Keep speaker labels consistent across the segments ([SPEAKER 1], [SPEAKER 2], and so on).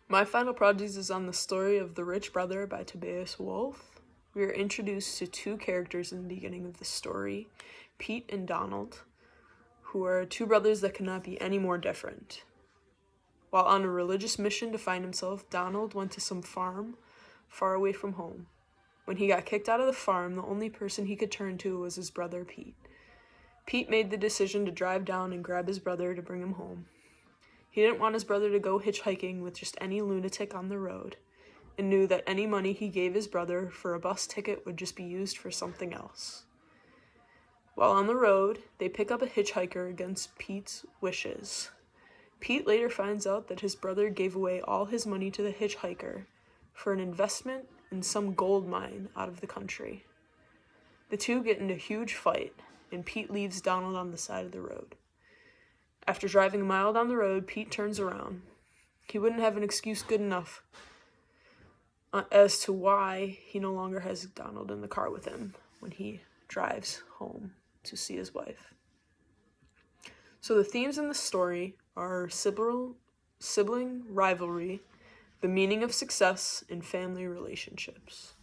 [SPEAKER 1] My final project is on the story of The Rich Brother by Tobias Wolff. We are introduced to two characters in the beginning of the story, Pete and Donald, who are two brothers that could not be any more different. While on a religious mission to find himself, Donald went to some farm far away from home. When he got kicked out of the farm, the only person he could turn to was his brother Pete. Pete made the decision to drive down and grab his brother to bring him home. He didn't want his brother to go hitchhiking with just any lunatic on the road, and knew that any money he gave his brother for a bus ticket would just be used for something else. While on the road, they pick up a hitchhiker against Pete's wishes. Pete later finds out that his brother gave away all his money to the hitchhiker for an investment in some gold mine out of the country. The two get in a huge fight, and Pete leaves Donald on the side of the road. After driving a mile down the road, Pete turns around. He wouldn't have an excuse good enough as to why he no longer has Donald in the car with him when he drives home to see his wife. So the themes in the story are sibling rivalry, the meaning of success, and family relationships.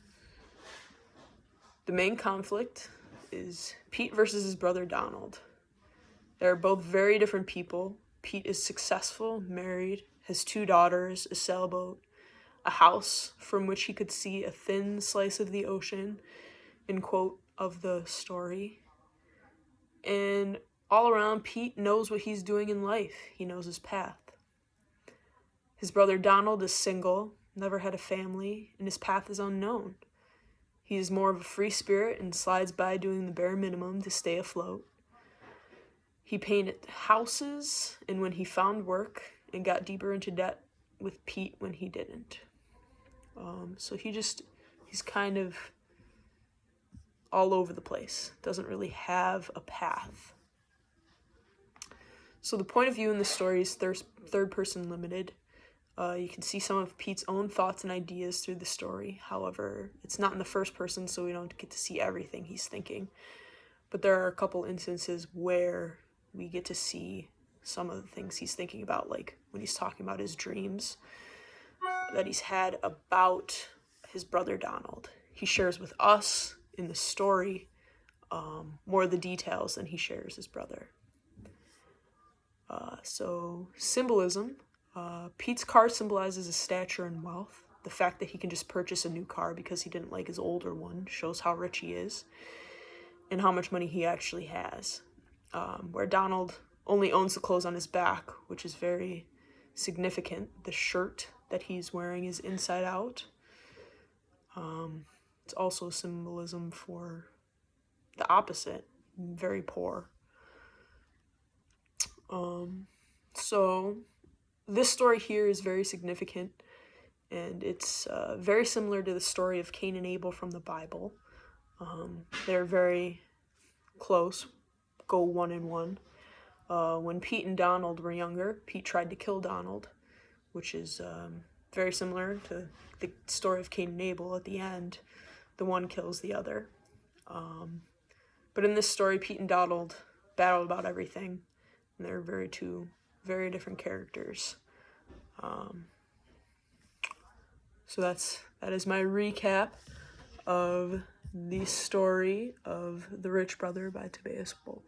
[SPEAKER 1] The main conflict is Pete versus his brother Donald. They're both very different people. Pete is successful, married, has 2 daughters, a sailboat, a house from which he could see a thin slice of the ocean, in quote of the story. And all around, Pete knows what he's doing in life. He knows his path. His brother Donald is single, never had a family, and his path is unknown. He is more of a free spirit and slides by doing the bare minimum to stay afloat. He painted houses, and when he found work, and got deeper into debt with Pete when he didn't. So he's kind of all over the place, doesn't really have a path. So the point of view in the story is third person limited. You can see some of Pete's own thoughts and ideas through the story. However, it's not in the first person, so we don't get to see everything he's thinking. But there are a couple instances where we get to see some of the things he's thinking about, like when he's talking about his dreams that he's had about his brother Donald. He shares with us in the story more of the details than he shares his brother. So symbolism. Pete's car symbolizes his stature and wealth. The fact that he can just purchase a new car because he didn't like his older one shows how rich he is and how much money he actually has. Where Donald only owns the clothes on his back, which is very significant. The shirt that he's wearing is inside out. It's also a symbolism for the opposite, very poor. So this story here is very significant, and it's very similar to the story of Cain and Abel from the Bible. They're very close, go 1 and 1. When Pete and Donald were younger, Pete tried to kill Donald, which is very similar to the story of Cain and Abel. At the end, the one kills the other. But in this story, Pete and Donald battle about everything, and they're two very different characters. So that is my recap of the story of The Rich Brother by Tobias Wolff.